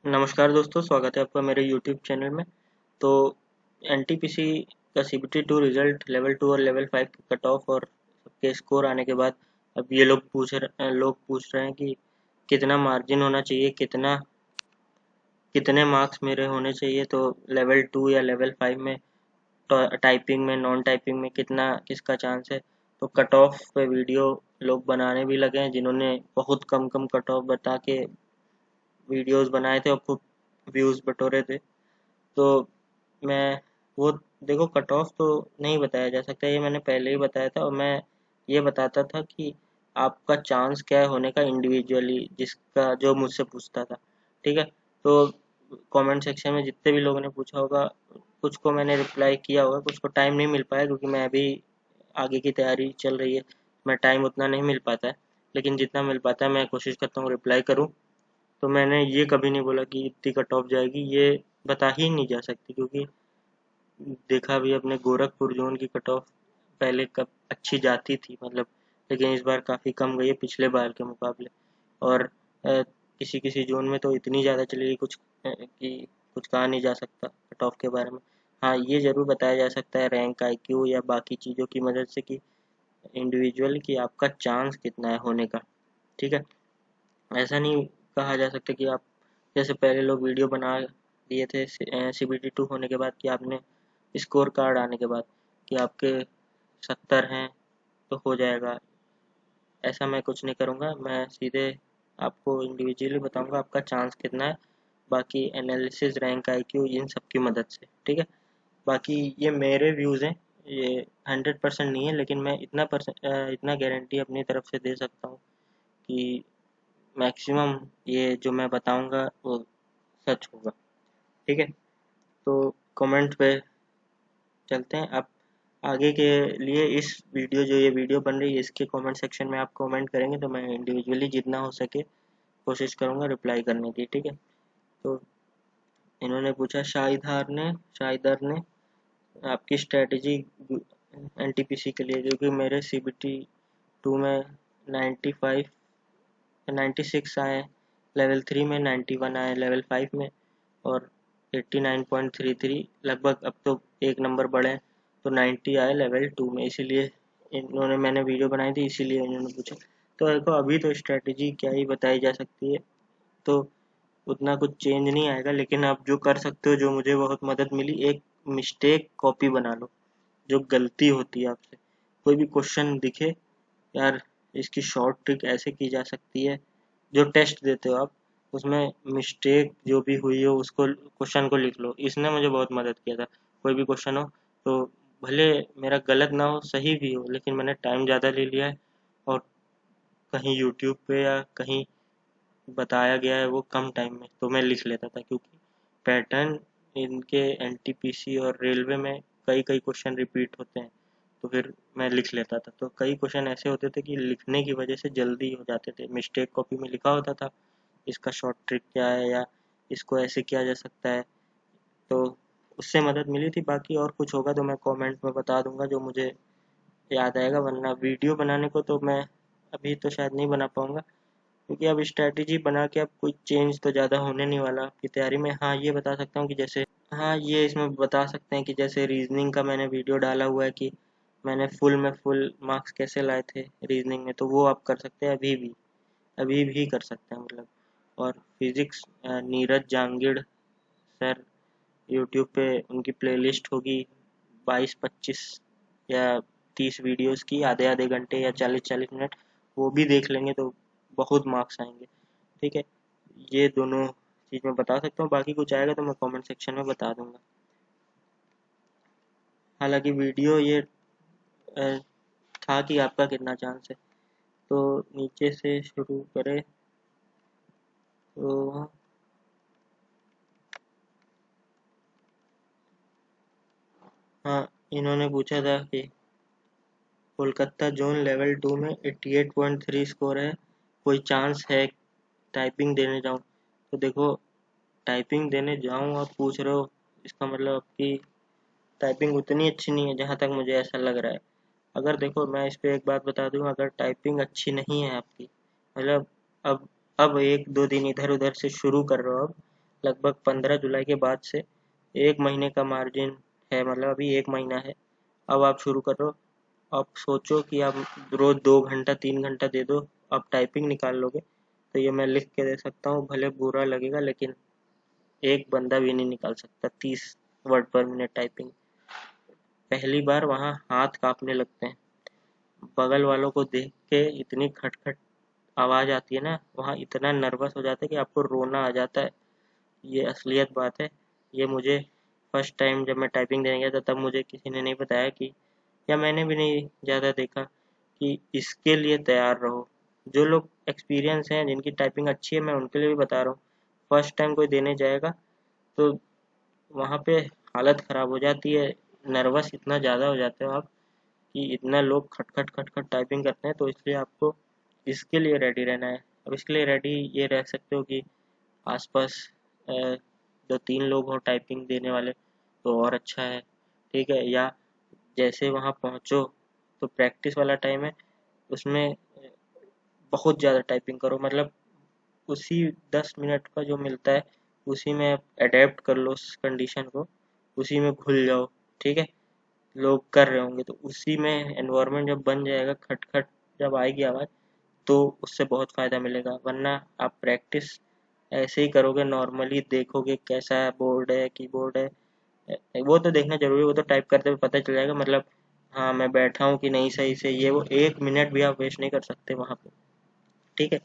नमस्कार दोस्तों, स्वागत है आपका मेरे YouTube चैनल में। तो एनटीपीसी का CBT2 रिजल्ट लेवल 2 और लेवल 5 के कट ऑफ और सबके स्कोर आने के बाद अब ये लोग पूछ रहे हैं कि कितना मार्जिन होना चाहिए, कितने मार्क्स मेरे होने चाहिए। तो लेवल 2 या लेवल 5 में टाइपिंग में, नॉन टाइपिंग में कितना किसका चांस है। तो कट ऑफ पे वीडियो लोग बनाने भी लगे हैं, जिन्होंने बहुत कम कम कट ऑफ बता के वीडियोस बनाए थे और खूब व्यूज़ बटोरे थे। तो मैं वो देखो, कट ऑफ तो नहीं बताया जा सकता, ये मैंने पहले ही बताया था। और मैं ये बताता था कि आपका चांस क्या है होने का इंडिविजुअली, जिसका जो मुझसे पूछता था। ठीक है। तो कमेंट सेक्शन में जितने भी लोगों ने पूछा होगा, कुछ को मैंने रिप्लाई किया होगा, कुछ को टाइम नहीं मिल पाया, क्योंकि मैं अभी आगे की तैयारी चल रही है। मैं टाइम उतना नहीं मिल पाता है, लेकिन जितना मिल पाता है मैं कोशिश करता हूँ रिप्लाई करूँ। तो मैंने ये कभी नहीं बोला कि इतनी कट ऑफ जाएगी, ये बता ही नहीं जा सकती, क्योंकि देखा भी अपने गोरखपुर जोन की कट ऑफ पहले कब अच्छी जाती थी, मतलब, लेकिन इस बार काफ़ी कम गई है पिछले बार के मुकाबले। और किसी किसी जोन में तो इतनी ज़्यादा चली गई कि कुछ कहा नहीं जा सकता कट ऑफ के बारे में। हाँ, ये ज़रूर बताया जा सकता है रैंक, आईक्यू या बाकी चीज़ों की मदद से कि इंडिविजुअल कि आपका चांस कितना है होने का। ठीक है। ऐसा नहीं कहा जा सकता कि आप, जैसे पहले लोग वीडियो बना दिए थे CBT2 होने के बाद, कि आपने स्कोर कार्ड आने के बाद कि आपके 70 हैं तो हो जाएगा। ऐसा मैं कुछ नहीं करूँगा, मैं सीधे आपको इंडिविजुअली बताऊँगा आपका चांस कितना है, बाकी एनालिसिस, रैंक, आईक्यू, इन सब की मदद से। ठीक है। बाकी ये मेरे व्यूज़ हैं, ये 100% नहीं है, लेकिन मैं इतना गारंटी अपनी तरफ से दे सकता हूँ कि मैक्सिमम ये जो मैं बताऊँगा वो सच होगा। ठीक है। तो कमेंट पे चलते हैं अब आगे के लिए। इस वीडियो जो ये वीडियो बन रही है, इसके कमेंट सेक्शन में आप कमेंट करेंगे तो मैं इंडिविजुअली जितना हो सके कोशिश करूँगा रिप्लाई करने की। ठीक है। तो इन्होंने पूछा, शाहिदार ने आपकी स्ट्रेटजी एनटीपीसी के लिए, क्योंकि मेरे CBT2 में 95 96 आए, लेवल 3 में 91 आए, लेवल 5 में, और 89.33 लगभग, अब तो एक नंबर बढ़े तो 90 आए लेवल 2 में। इसीलिए इन्होंने, मैंने वीडियो बनाई थी इसीलिए इन्होंने पूछा। तो देखो, अभी तो स्ट्रेटजी क्या ही बताई जा सकती है, तो उतना कुछ चेंज नहीं आएगा। लेकिन आप जो कर सकते हो, जो मुझे बहुत मदद मिली, एक मिस्टेक कॉपी बना लो। जो गलती होती है आपसे, कोई भी क्वेश्चन दिखे, यार इसकी शॉर्ट ट्रिक ऐसे की जा सकती है, जो टेस्ट देते हो आप, उसमें मिस्टेक जो भी हुई हो उसको, क्वेश्चन को लिख लो। इसने मुझे बहुत मदद किया था। कोई भी क्वेश्चन हो तो भले मेरा गलत ना हो, सही भी हो, लेकिन मैंने टाइम ज़्यादा ले लिया है, और कहीं यूट्यूब पे या कहीं बताया गया है वो कम टाइम में, तो मैं लिख लेता था, क्योंकि पैटर्न इनके एनटीपीसी और रेलवे में कई कई क्वेश्चन रिपीट होते हैं, तो फिर मैं लिख लेता था। तो कई क्वेश्चन ऐसे होते थे कि लिखने की वजह से जल्दी हो जाते थे, मिस्टेक कॉपी में लिखा होता था इसका शॉर्ट ट्रिक क्या है, या इसको ऐसे किया जा सकता है। तो उससे मदद मिली थी। बाकी और कुछ होगा तो मैं कमेंट में बता दूंगा जो मुझे याद आएगा, वरना वीडियो बनाने को तो मैं अभी तो शायद नहीं बना पाऊंगा, क्योंकि अब स्ट्रैटेजी बना के अब कोई चेंज तो ज़्यादा होने नहीं वाला आपकी तैयारी में। हाँ, ये बता सकता हूँ कि जैसे, हाँ, ये इसमें बता सकते हैं कि जैसे रीजनिंग का मैंने वीडियो डाला हुआ है कि मैंने फुल मार्क्स कैसे लाए थे रीजनिंग में, तो वो आप कर सकते हैं अभी भी कर सकते हैं, मतलब। और physics, Neeraj Jangid sir, YouTube पे उनकी प्लेलिस्ट होगी 22-25 या 30 वीडियोस की, आधे आधे घंटे या 40-40 मिनट, वो भी देख लेंगे तो बहुत मार्क्स आएंगे। ठीक है। ये दोनों चीज़ मैं बता सकता हूँ, बाकी कुछ आएगा तो मैं कमेंट सेक्शन में बता दूंगा। हालांकि वीडियो ये था कि आपका कितना चांस है, तो नीचे से शुरू करें तो, हाँ, इन्होंने पूछा था कि कोलकाता जोन लेवल 2 में 88.3 स्कोर है, कोई चांस है टाइपिंग देने जाऊँ। तो देखो, टाइपिंग देने जाऊँ आप पूछ रहे हो, इसका मतलब आपकी टाइपिंग उतनी अच्छी नहीं है जहाँ तक मुझे ऐसा लग रहा है। अगर देखो, मैं इस पे एक बात बता दूँ, अगर टाइपिंग अच्छी नहीं है आपकी, मतलब अब अब 1-2 दिन इधर उधर से शुरू कर रहे हो, अब लगभग 15 जुलाई के बाद से 1 महीने का मार्जिन है, मतलब अभी 1 महीना है। अब आप शुरू करो। आप सोचो कि आप रोज़ 2 घंटा 3 घंटा दे दो, आप टाइपिंग निकाल लोगे। तो ये मैं लिख के दे सकता हूँ, भले बुरा लगेगा लेकिन एक बंदा भी नहीं निकाल सकता 30 वर्ड पर मिनट टाइपिंग। पहली बार वहाँ हाथ कांपने लगते हैं, बगल वालों को देख के इतनी खटखट आवाज़ आती है ना, वहाँ इतना नर्वस हो जाता है कि आपको रोना आ जाता है। ये असलियत बात है। ये मुझे फर्स्ट टाइम जब मैं टाइपिंग देने गया था तब मुझे किसी ने नहीं बताया कि, या मैंने भी नहीं ज़्यादा देखा कि इसके लिए तैयार रहो। जो लोग एक्सपीरियंस हैं, जिनकी टाइपिंग अच्छी है, मैं उनके लिए भी बता रहा हूँ। फर्स्ट टाइम कोई देने जाएगा तो वहाँ पे हालत ख़राब हो जाती है, नर्वस इतना ज़्यादा हो जाते हो आप कि इतना लोग खट खट खट खट टाइपिंग करते हैं। तो इसलिए आपको इसके लिए रेडी रहना है। अब इसके लिए रेडी ये रह सकते हो कि आसपास दो तीन लोग हो टाइपिंग देने वाले तो और अच्छा है, ठीक है। या जैसे वहाँ पहुँचो तो प्रैक्टिस वाला टाइम है, उसमें बहुत ज़्यादा टाइपिंग करो, मतलब उसी 10 मिनट का जो मिलता है उसी में आप अडेप्ट कर लो उस कंडीशन को, उसी में घुल जाओ, ठीक है। लोग कर रहे होंगे तो उसी में एनवायरनमेंट जब बन जाएगा, खट खट जब आएगी आवाज़, तो उससे बहुत फ़ायदा मिलेगा। वरना आप प्रैक्टिस ऐसे ही करोगे, नॉर्मली देखोगे कैसा बोर्ड है कीबोर्ड है, वो तो देखना जरूरी है, वो तो टाइप करते हुए पता चल जाएगा, मतलब हाँ मैं बैठा हूँ कि नहीं सही से, ये वो 1 मिनट भी आप वेस्ट नहीं कर सकते वहाँ पे, ठीक है।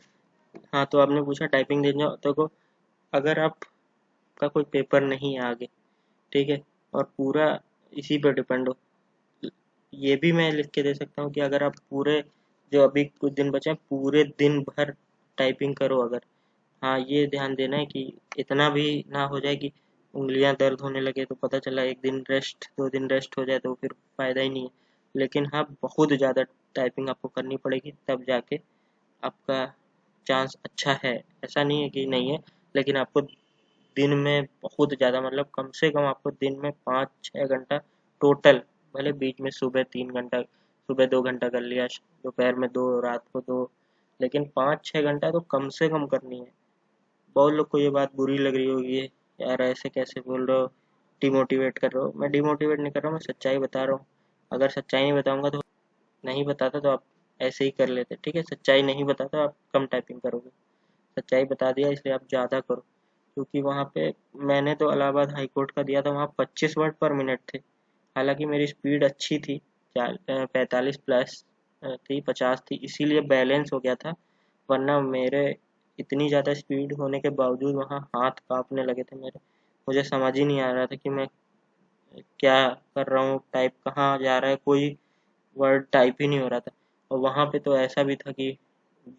हाँ, तो आपने पूछा टाइपिंग देना, देखो अगर आपका कोई पेपर नहीं है आगे, ठीक है, और पूरा इसी पर डिपेंड हो, ये भी मैं लिख के दे सकता हूँ कि अगर आप पूरे जो अभी कुछ दिन बचे हैं पूरे दिन भर टाइपिंग करो अगर, हाँ ये ध्यान देना है कि इतना भी ना हो जाए कि उंगलियां दर्द होने लगे, तो पता चला 1 दिन रेस्ट 2 दिन रेस्ट हो जाए तो फिर फ़ायदा ही नहीं है। लेकिन हाँ, बहुत ज़्यादा टाइपिंग आपको करनी पड़ेगी तब जाके आपका चांस अच्छा है। ऐसा नहीं है कि नहीं है, लेकिन आपको दिन में बहुत ज़्यादा, मतलब कम से कम आपको दिन में 5-6 घंटा टोटल, भले बीच में सुबह 3 घंटा, सुबह 2 घंटा कर लिया, दोपहर में 2, रात को 2, लेकिन 5-6 घंटा तो कम से कम करनी है। बहुत लोग को ये बात बुरी लग रही होगी, यार ऐसे कैसे बोल रहे हो, डिमोटिवेट कर रहे हो। मैं डिमोटिवेट नहीं कर रहा हूँ, मैं सच्चाई बता रहा हूँ। अगर सच्चाई नहीं बताऊंगा तो नहीं बताता तो आप ऐसे ही कर लेते, ठीक है। सच्चाई नहीं बताता आप कम टाइपिंग करोगे, सच्चाई बता दिया इसलिए आप ज़्यादा करो। क्योंकि वहाँ पे मैंने तो इलाहाबाद हाई कोर्ट का दिया था, वहाँ 25 वर्ड पर मिनट थे। हालांकि मेरी स्पीड अच्छी थी, 45 प्लस थी, 50 थी, इसीलिए बैलेंस हो गया था। वरना मेरे इतनी ज़्यादा स्पीड होने के बावजूद वहाँ हाथ कांपने लगे थे मेरे, मुझे समझ ही नहीं आ रहा था कि मैं क्या कर रहा हूँ, टाइप कहाँ जा रहा है, कोई वर्ड टाइप ही नहीं हो रहा था। और वहाँ पे तो ऐसा भी था कि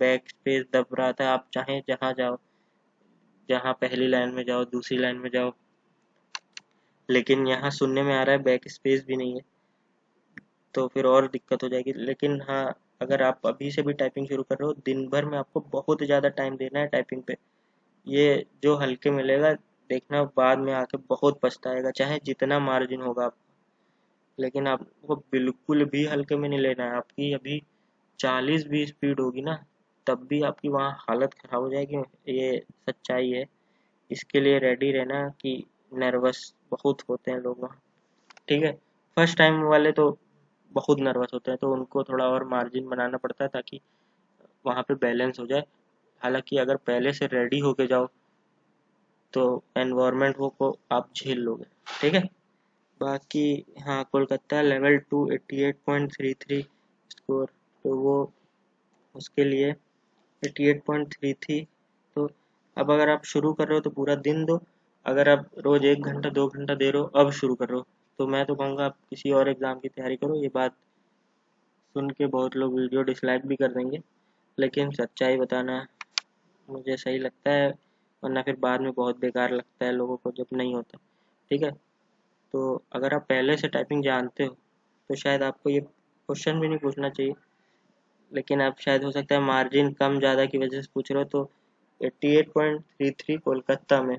बैक स्पेस दब रहा था, आप चाहें जहाँ जाओ, जहाँ पहली लाइन में जाओ दूसरी लाइन में जाओ, लेकिन यहाँ सुनने में आ रहा है बैक स्पेस भी नहीं है, तो फिर और दिक्कत हो जाएगी। लेकिन हाँ, अगर आप अभी से भी टाइपिंग शुरू कर रहे हो, दिन भर में आपको बहुत ज़्यादा टाइम देना है टाइपिंग पे। ये जो हल्के मिलेगा, देखना बाद में आके बहुत पछताएगा, चाहे जितना मार्जिन होगा आप, लेकिन आपको बिल्कुल भी हल्के में नहीं लेना है। आपकी अभी 40 भी स्पीड होगी ना, तब भी आपकी वहाँ हालत ख़राब हो जाएगी, ये सच्चाई है। इसके लिए रेडी रहना कि नर्वस बहुत होते हैं लोग वहाँ, ठीक है। फर्स्ट टाइम वाले तो बहुत नर्वस होते हैं, तो उनको थोड़ा और मार्जिन बनाना पड़ता है ताकि वहाँ पे बैलेंस हो जाए। हालांकि अगर पहले से रेडी होके जाओ तो एनवायरनमेंट वो को आप झेल लोगे, ठीक है। बाकी हाँ, कोलकाता लेवल 2 88.33 स्कोर, तो वो उसके लिए 88.33। तो अब अगर आप शुरू कर रहे हो तो पूरा दिन दो, अगर आप रोज़ 1 घंटा 2 घंटा दे रहे हो अब शुरू कर रहे हो, तो मैं तो कहूँगा आप किसी और एग्ज़ाम की तैयारी करो। ये बात सुन के बहुत लोग वीडियो डिसलाइक भी कर देंगे, लेकिन सच्चाई बताना मुझे सही लगता है, वरना फिर बाद में बहुत बेकार लगता है लोगों को जब नहीं होता, ठीक है। तो अगर आप पहले से टाइपिंग जानते हो तो शायद आपको ये क्वेश्चन भी नहीं पूछना चाहिए, लेकिन आप शायद हो सकता है मार्जिन कम ज़्यादा की वजह से पूछ रहे हो। तो 88.33 कोलकाता में,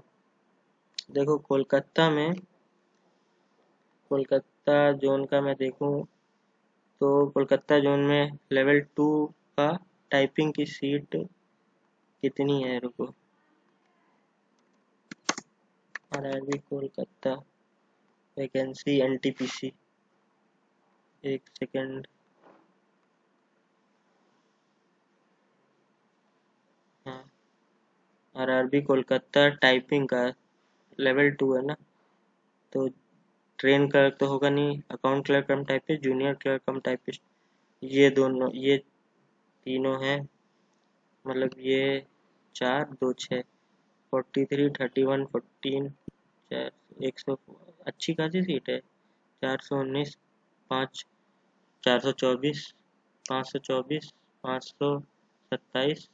देखो कोलकाता जोन का मैं देखूँ तो कोलकाता जोन में लेवल 2 का टाइपिंग की सीट कितनी है, रुको, RRB कोलकाता वैकेंसी NTPC, एक सेकेंड। हाँ, RRB कोलकाता टाइपिंग का लेवल 2 है ना, तो ट्रेन क्लर्क तो होगा नहीं, अकाउंट क्लर्क कम टाइपिस्ट, जूनियर क्लर्क कम टाइपिस्ट, ये दोनों, ये तीनों हैं, मतलब ये 4 2 6 43 31 14 4 100, अच्छी खासी सीट है। 419 5 424 524 527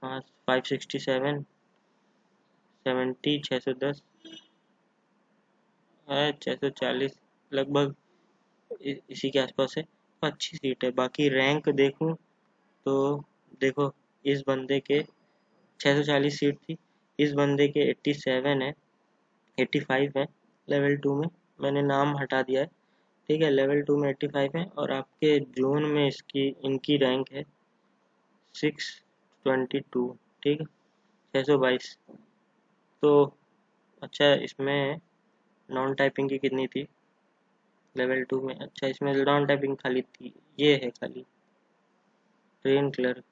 567 70 610 है, 640 लगभग इसी के आसपास है। तो अच्छी सीट है। बाकी रैंक देखूं तो देखो, इस बंदे के 640 सीट थी, इस बंदे के 87 है, 85 है लेवल 2 में। मैंने नाम हटा दिया है, ठीक है। लेवल 2 में 85 है, और आपके जोन में इसकी इनकी रैंक है 622, ठीक है, 622। तो अच्छा, इसमें नॉन टाइपिंग की कितनी थी लेवल 2 में? अच्छा, इसमें नॉन टाइपिंग खाली थी, ये है खाली ट्रेन क्लर्क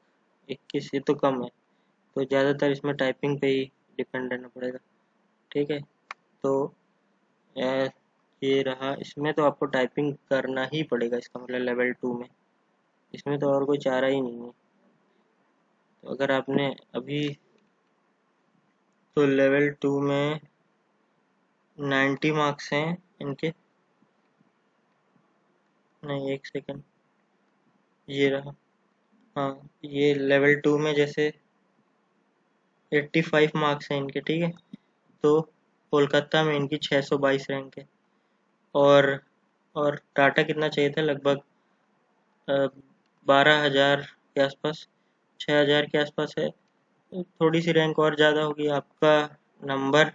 21, ये तो कम है। तो ज़्यादातर इसमें टाइपिंग पे ही डिपेंड रहना पड़ेगा, ठीक है। तो अ, ये रहा, इसमें तो आपको टाइपिंग करना ही पड़ेगा, इसका मतलब लेवल 2 में, इसमें तो और कोई चारा ही नहीं है। तो अगर आपने अभी, तो लेवल 2 में 90 मार्क्स हैं इनके, नहीं एक सेकंड, ये रहा, हाँ, ये लेवल 2 में जैसे 85 मार्क्स हैं इनके, ठीक है। तो कोलकाता में इनकी 622 रैंक है, और और डाटा कितना चाहिए था, लगभग 12,000 के आसपास, 6,000 के आसपास है। थोड़ी सी रैंक और ज़्यादा होगी। आपका नंबर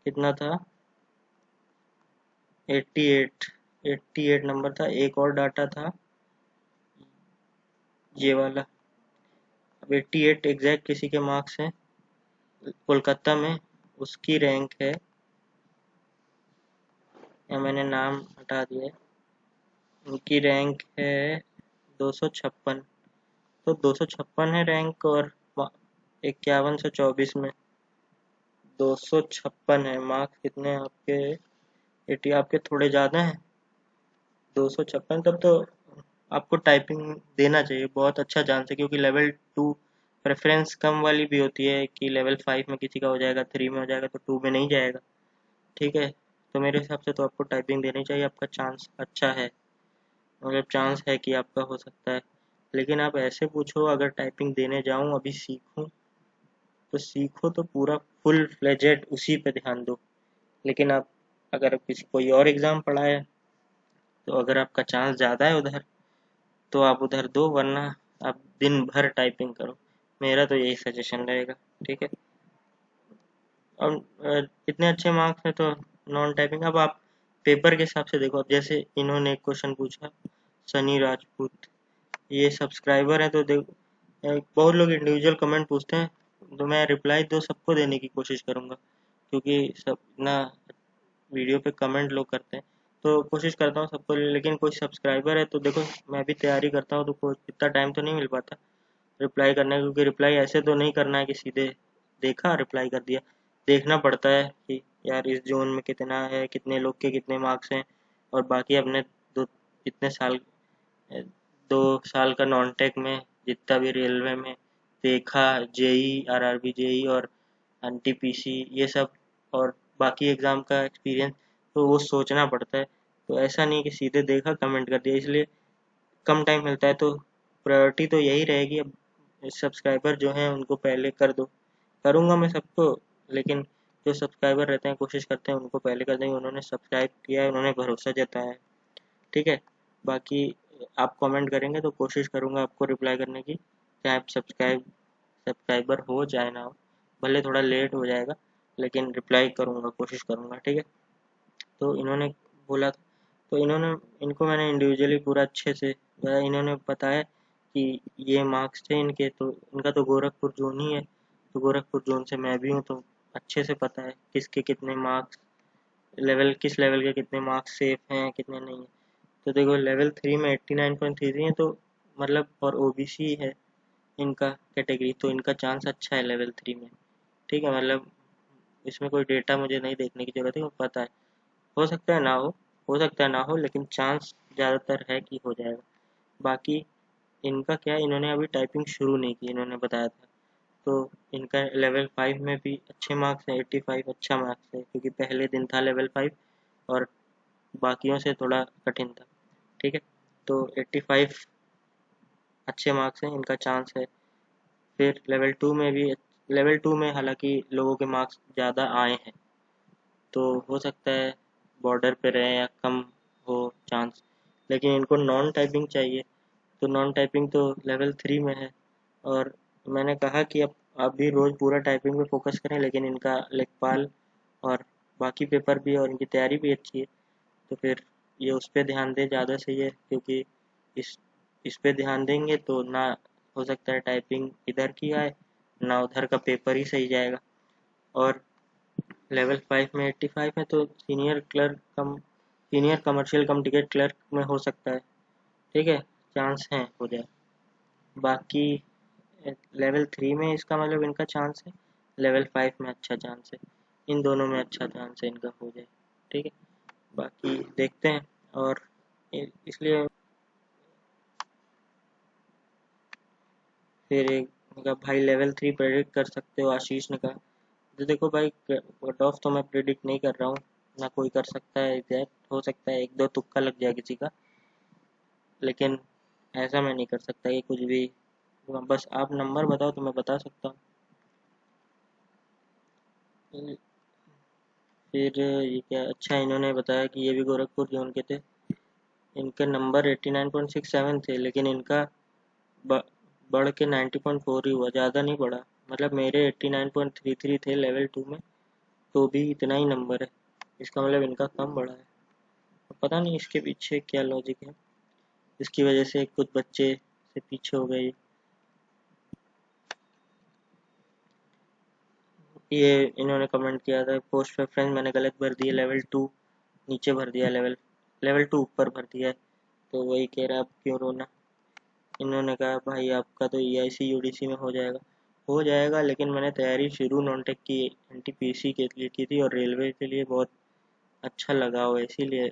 कितना था, 88, 88 नंबर था। एक और डाटा था ये वाला, अब 88 एग्जैक्ट किसी के मार्क्स हैं कोलकाता में, उसकी रैंक है, या मैंने नाम हटा दिया है, उनकी रैंक है 256। तो 256 है रैंक, और 5124 में 256 है। मार्क्स कितने हैं आपके? 80, आपके थोड़े ज़्यादा हैं, 256। तब तो आपको टाइपिंग देना चाहिए बहुत अच्छा चांस है, क्योंकि लेवल 2 प्रेफरेंस कम वाली भी होती है, कि लेवल 5 में किसी का हो जाएगा, 3 में हो जाएगा, तो 2 में नहीं जाएगा, ठीक है। तो मेरे हिसाब से तो आपको टाइपिंग देनी चाहिए, आपका चांस अच्छा है, मतलब चांस है कि आपका हो सकता है। लेकिन आप ऐसे पूछो, अगर टाइपिंग देने जाऊँ अभी सीखूँ, तो सीखो तो पूरा फुल फ्लेजेड उसी पे ध्यान दो। लेकिन आप अगर किसी कोई और एग्ज़ाम पढ़ा है, तो अगर आपका चांस ज़्यादा है उधर, तो आप उधर दो, वरना आप दिन भर टाइपिंग करो। मेरा तो यही सजेशन रहेगा, ठीक है। अब इतने अच्छे मार्क्स हैं तो नॉन टाइपिंग, अब आप पेपर के हिसाब से देखो। अब जैसे इन्होंने एक क्वेश्चन पूछा, सनी राजपूत, ये सब्सक्राइबर है, तो देखो बहुत लोग इंडिविजुअल कमेंट पूछते हैं, तो मैं रिप्लाई दो सबको देने की कोशिश करूँगा, क्योंकि सब ना वीडियो पे कमेंट लोग करते हैं, तो कोशिश करता हूँ सबको। लेकिन कोई सब्सक्राइबर है तो देखो, मैं भी तैयारी करता हूँ, तो कोई इतना टाइम तो नहीं मिल पाता रिप्लाई करने का, क्योंकि रिप्लाई ऐसे तो नहीं करना है कि सीधे देखा रिप्लाई कर दिया। देखना पड़ता है कि यार इस जोन में कितना है, कितने लोग के कितने मार्क्स हैं, और बाकी अपने दो इतने साल 2 साल का नॉन टेक में जितना भी रेलवे में देखा, जेई, आरआरबी जेई और एनटीपीसी, ये सब, और बाकी एग्ज़ाम का एक्सपीरियंस, तो वो सोचना पड़ता है। तो ऐसा नहीं कि सीधे देखा कमेंट कर दिया, इसलिए कम टाइम मिलता है, तो प्रायोरिटी तो यही रहेगी। अब सब्सक्राइबर जो हैं उनको पहले कर दो, करूँगा मैं सबको, लेकिन जो सब्सक्राइबर रहते हैं कोशिश करते हैं उनको पहले कर देंगे, उन्होंने सब्सक्राइब किया है, उन्होंने भरोसा जताया है, ठीक है। बाकी आप कमेंट करेंगे तो कोशिश करूँगा आपको रिप्लाई करने की, चाहे आप सब्सक्राइबर हो चाहे ना हो, भले थोड़ा लेट हो जाएगा, लेकिन रिप्लाई करूँगा, कोशिश करूँगा, ठीक है। तो इन्होंने बोला था, तो इनको मैंने इंडिविजुअली पूरा अच्छे से इन्होंने बताया कि ये मार्क्स थे इनके, तो इनका तो गोरखपुर जोन ही है, तो गोरखपुर जोन से मैं भी हूँ, तो अच्छे से पता है किसके कितने मार्क्स, किस लेवल के कितने मार्क्स सेफ हैं कितने नहीं है। तो देखो लेवल 3 में 89.33 है, तो मतलब और ओबीसी है इनका कैटेगरी, तो इनका चांस अच्छा है लेवल 3 में। ठीक है, मतलब इसमें कोई डेटा मुझे नहीं देखने की ज़रूरत है, वो पता है। हो सकता है ना हो सकता है ना हो, लेकिन चांस ज़्यादातर है कि हो जाएगा। बाकी इनका क्या है, इन्होंने अभी टाइपिंग शुरू नहीं की, इन्होंने बताया था। तो इनका लेवल 5 में भी अच्छे मार्क्स हैं, 85 अच्छा मार्क्स है, क्योंकि पहले दिन था लेवल 5 और बाकियों से थोड़ा कठिन था। ठीक है, तो 85 अच्छे मार्क्स हैं, इनका चांस है। फिर लेवल टू में हालांकि लोगों के मार्क्स ज़्यादा आए हैं, तो हो सकता है बॉर्डर पे रहे या कम हो चांस, लेकिन इनको नॉन टाइपिंग चाहिए। तो नॉन टाइपिंग तो लेवल 3 में है। और मैंने कहा कि अब आप भी रोज़ पूरा टाइपिंग पे फोकस करें, लेकिन इनका लेखपाल और बाकी पेपर भी और इनकी तैयारी भी अच्छी है, तो फिर ये उस पर ध्यान दें ज़्यादा सही है, क्योंकि इस इस पे ध्यान देंगे तो ना हो सकता है टाइपिंग इधर की आए, ना उधर का पेपर ही सही जाएगा। और लेवल 5 में 85 है, तो सीनियर कमर्शियल कम टिकट क्लर्क में हो सकता है। ठीक है, चांस है हो जाए। बाकी लेवल 3 में इसका मतलब इनका चांस है, लेवल 5 में अच्छा चांस है, इन दोनों में अच्छा चांस है इनका हो जाए। ठीक है, बाकी देखते हैं। और इसलिए फिर एक ने कहा भाई लेवल 3 प्रेडिक्ट कर सकते हो, आशीष ने कहा। तो देखो भाई, कट ऑफ तो मैं प्रेडिक्ट नहीं कर रहा हूँ, ना कोई कर सकता है एग्जैक्ट, हो सकता है एक दो तुक्का लग जाए किसी का, लेकिन ऐसा मैं नहीं कर सकता कि कुछ भी। बस आप नंबर बताओ तो मैं बता सकता हूँ। फिर ये क्या, अच्छा इन्होंने बताया कि ये भी गोरखपुर जोन के थे, इनके नंबर 89.67 थे, लेकिन इनका ब- बढ़ के 90.4 ही हुआ, ज़्यादा नहीं बढ़ा। मतलब मेरे 89.33 थे लेवल 2 में, तो भी इतना ही नंबर है, इसका मतलब इनका कम बढ़ा है। पता नहीं इसके पीछे क्या लॉजिक है, इसकी वजह से कुछ बच्चे से पीछे हो गए। ये इन्होंने कमेंट किया था, पोस्ट प्रेफरेंस मैंने गलत भर दिया, लेवल 2 नीचे भर दिया, लेवल 2 ऊपर भर दिया है। तो वही कह रहा है, अब क्यों रोना। इन्होंने कहा भाई आपका तो ईआईसी यूडीसी में हो जाएगा, लेकिन मैंने तैयारी शुरू नॉनटेक की एनटीपीसी के लिए की थी, और रेलवे के लिए बहुत अच्छा लगा हो, इसीलिए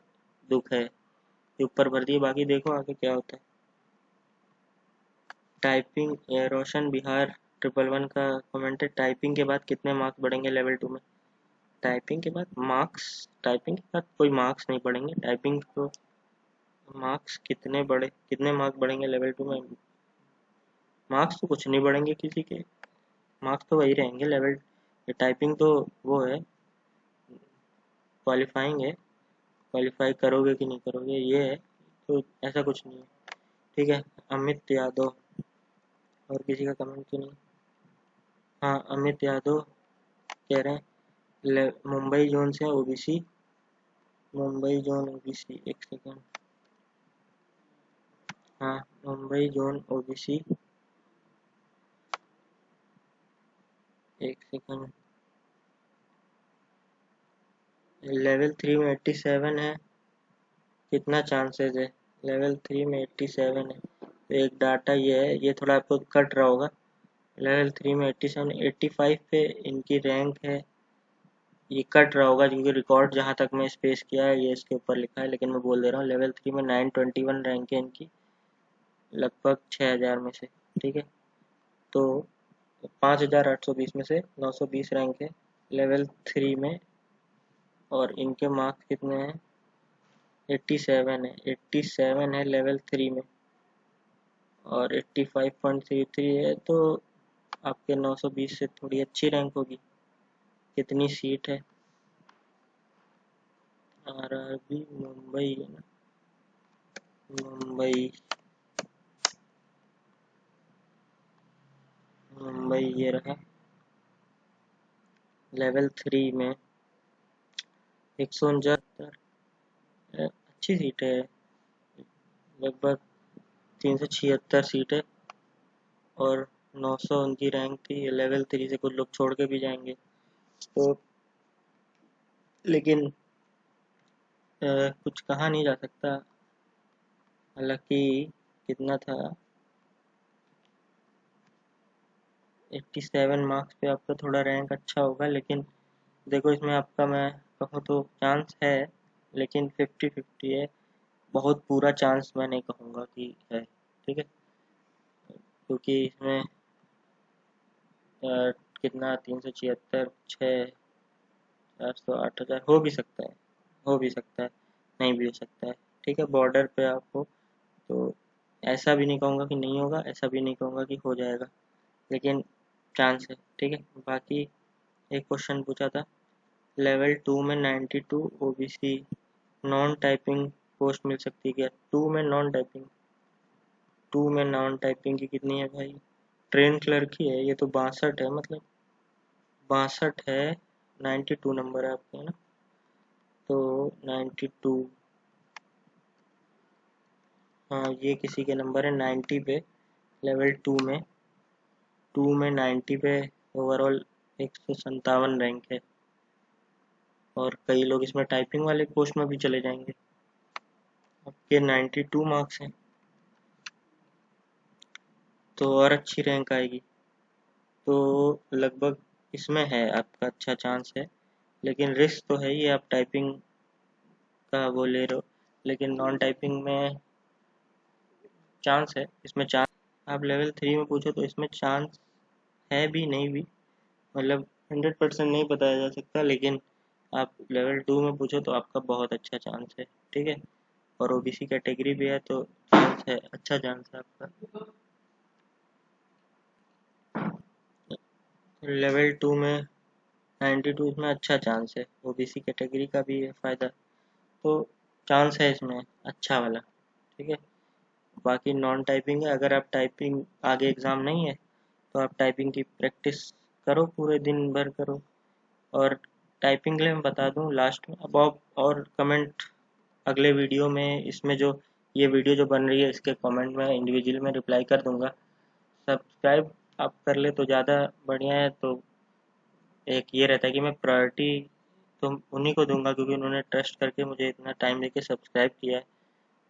दुख है कि ऊपर भर दिए, बाकी देखो आगे क्या होता है। टाइपिंग रोशन बिहार 111 का कमेंट है, टाइपिंग के बाद कितने मार्क्स बढ़ेंगे लेवल 2 में। टाइपिंग के बाद कोई मार्क्स नहीं बढ़ेंगे, टाइपिंग तो कितने मार्क्स बढ़ेंगे लेवल 2 में। मार्क्स तो कुछ नहीं बढ़ेंगे किसी के, मार्क्स तो वही रहेंगे लेवल। टाइपिंग तो वो है, क्वालिफाइंग है, क्वालिफाई करोगे कि नहीं करोगे ये है, तो ऐसा कुछ नहीं है। ठीक है, अमित यादव, और किसी का कमेंट तो नहीं। हाँ, अमित यादव कह रहे हैं मुंबई जोन से ओबीसी, मुंबई जोन ओबीसी, एक सेकंड। हाँ, मुंबई जोन ओबीसी, एक सेकंड। लेवल 3 में 87 है, कितना चांसेस है। लेवल 3 में 87 है, तो एक डाटा ये है, ये थोड़ा आपको कट रहा होगा। लेवल 3 में 87, 85 पे इनकी रैंक है, ये कट रहा होगा क्योंकि रिकॉर्ड जहाँ तक मैं स्पेस किया है ये इसके ऊपर लिखा है, लेकिन मैं बोल दे रहा हूँ लेवल 3 में 921 रैंक है इनकी, लगभग 6000 में से। ठीक है, तो 5820 में से 920 रैंक है लेवल 3 में, और इनके मार्क्स कितने हैं, 87 है, 87 है लेवल 3 में, और 85.33 है, तो आपके 920 से थोड़ी अच्छी रैंक होगी। कितनी सीट है, आरआरबी मुंबई है ना, मुंबई, मुंबई ये रहा लेवल 3 में 169, अच्छी सीट है, लगभग 376 सीट है, और 900 उनकी रैंक थी। लेवल 3 से कुछ लोग छोड़ के भी जाएंगे, तो लेकिन कुछ कहा नहीं जा सकता। हालांकि कितना था, 87 मार्क्स पे आपका थोड़ा रैंक अच्छा होगा, लेकिन देखो इसमें आपका मैं कहूँ तो चांस है, लेकिन 50-50 है। बहुत पूरा चांस मैं नहीं कहूँगा कि है, ठीक है, क्योंकि इसमें कितना 376, 6, 400, 8,000 हो भी सकता है, हो भी सकता है, नहीं भी हो सकता है, ठीक है। बॉर्डर पे आपको, तो ऐसा भी नहीं कहूँगा कि नहीं होगा, ऐसा भी नहीं कहूँगा कि हो जाएगा, लेकिन चांस है, ठीक है। बाकी एक क्वेश्चन पूछा था, लेवल 2 में 92 ओबीसी नॉन टाइपिंग पोस्ट मिल सकती है क्या? 2 में नॉन टाइपिंग, 2 में नॉन टाइपिंग की कितनी है भाई? ट्रेन क्लर्क की है ये तो, 62 है, मतलब 62 है, 92 नंबर है आपके, है ना? तो 92, हाँ ये किसी के नंबर है 90 पे, लेवल 2 में 90 पे, ओवरऑल 157 रैंक है, और कई लोग इसमें टाइपिंग वाले पोस्ट में भी चले जाएंगे। आपके 92 मार्क्स हैं, तो और अच्छी रैंक आएगी, तो लगभग इसमें है आपका अच्छा चांस है, लेकिन रिस्क तो है ही, आप टाइपिंग का वो ले रहे हो, लेकिन नॉन टाइपिंग में चांस है, इसमें चांस। आप लेवल 3 में पूछो तो इसमें चांस है भी नहीं भी, मतलब 100% नहीं बताया जा सकता, लेकिन आप लेवल 2 में पूछो तो आपका बहुत अच्छा चांस है, ठीक है। और ओबीसी कैटेगरी भी है, तो चांस है, अच्छा चांस है आपका। लेवल 2 में 92 इसमें अच्छा चांस है, ओबीसी कैटेगरी का भी है फ़ायदा, तो चांस है इसमें अच्छा वाला, ठीक है। बाकी नॉन टाइपिंग है, अगर आप टाइपिंग आगे एग्ज़ाम नहीं है तो आप टाइपिंग की प्रैक्टिस करो, पूरे दिन भर करो। और टाइपिंग के लिए मैं बता दूं लास्ट में, अब आप और कमेंट अगले वीडियो में, इसमें जो ये वीडियो जो बन रही है इसके कमेंट में इंडिविजुअल में रिप्लाई कर दूंगा। सब्सक्राइब आप कर ले तो ज़्यादा बढ़िया है, तो एक ये रहता है कि मैं प्रायोरिटी तो उन्हीं को दूंगा, क्योंकि उन्होंने ट्रस्ट करके मुझे इतना टाइम देके सब्सक्राइब किया है,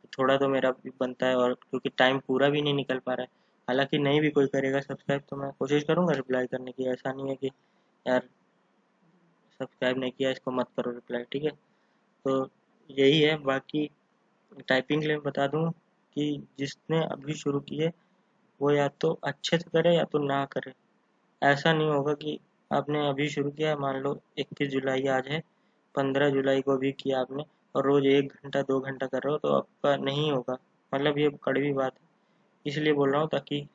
तो थोड़ा तो मेरा भी बनता है, और क्योंकि टाइम पूरा भी नहीं निकल पा रहा है। हालांकि नहीं भी कोई करेगा सब्सक्राइब तो मैं कोशिश करूंगा रिप्लाई करने की, ऐसा नहीं है कि यार सब्सक्राइब नहीं किया इसको मत करो रिप्लाई, ठीक है। तो यही है, बाकी टाइपिंग के लिए बता दूं कि जिसने अभी शुरू की है वो या तो अच्छे से करे या तो ना करे। ऐसा नहीं होगा कि आपने अभी शुरू किया है, मान लो 21 जुलाई आज है, 15 जुलाई को भी किया आपने, और रोज 1 घंटा 2 घंटा कर रहे हो, तो आपका नहीं होगा, मतलब ये कड़वी बात है, इसलिए बोल रहा हूँ ताकि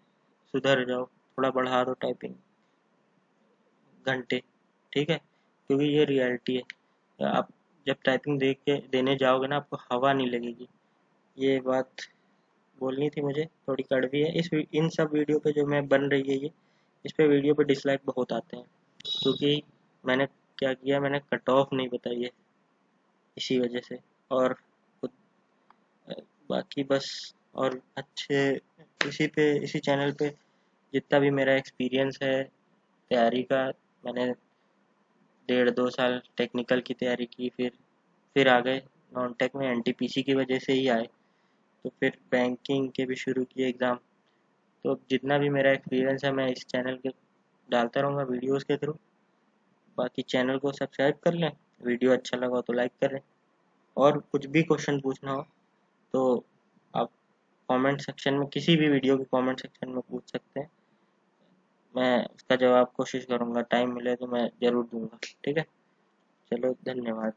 सुधर जाओ, थोड़ा बढ़ा दो टाइपिंग घंटे, ठीक है, क्योंकि ये रियलिटी है। आप जब टाइपिंग देख के देने जाओगे ना, आपको हवा नहीं लगेगी, ये बात बोलनी थी मुझे, थोड़ी कड़वी है। इन सब वीडियो पे जो मैं बन रही है ये, इस पे वीडियो पे डिसलाइक बहुत आते हैं, क्योंकि मैंने क्या किया, मैंने कट ऑफ नहीं बताई है इसी वजह से। और बाकी बस, और अच्छे इसी चैनल पे जितना भी मेरा एक्सपीरियंस है तैयारी का, मैंने 1.5-2 साल टेक्निकल की तैयारी की, फिर आ गए नॉन टेक में, एनटीपीसी की वजह से ही आए, तो फिर बैंकिंग के भी शुरू किए एग्ज़ाम। तो जितना भी मेरा एक्सपीरियंस है मैं इस चैनल के डालता रहूँगा वीडियोस के थ्रू। बाकी चैनल को सब्सक्राइब कर लें, वीडियो अच्छा लगा हो तो लाइक करें, और कुछ भी क्वेश्चन पूछना हो तो आप कमेंट सेक्शन में, किसी भी वीडियो के कमेंट सेक्शन में पूछ सकते हैं, मैं उसका जवाब कोशिश करूँगा, टाइम मिले तो मैं ज़रूर दूंगा, ठीक है। चलो धन्यवाद।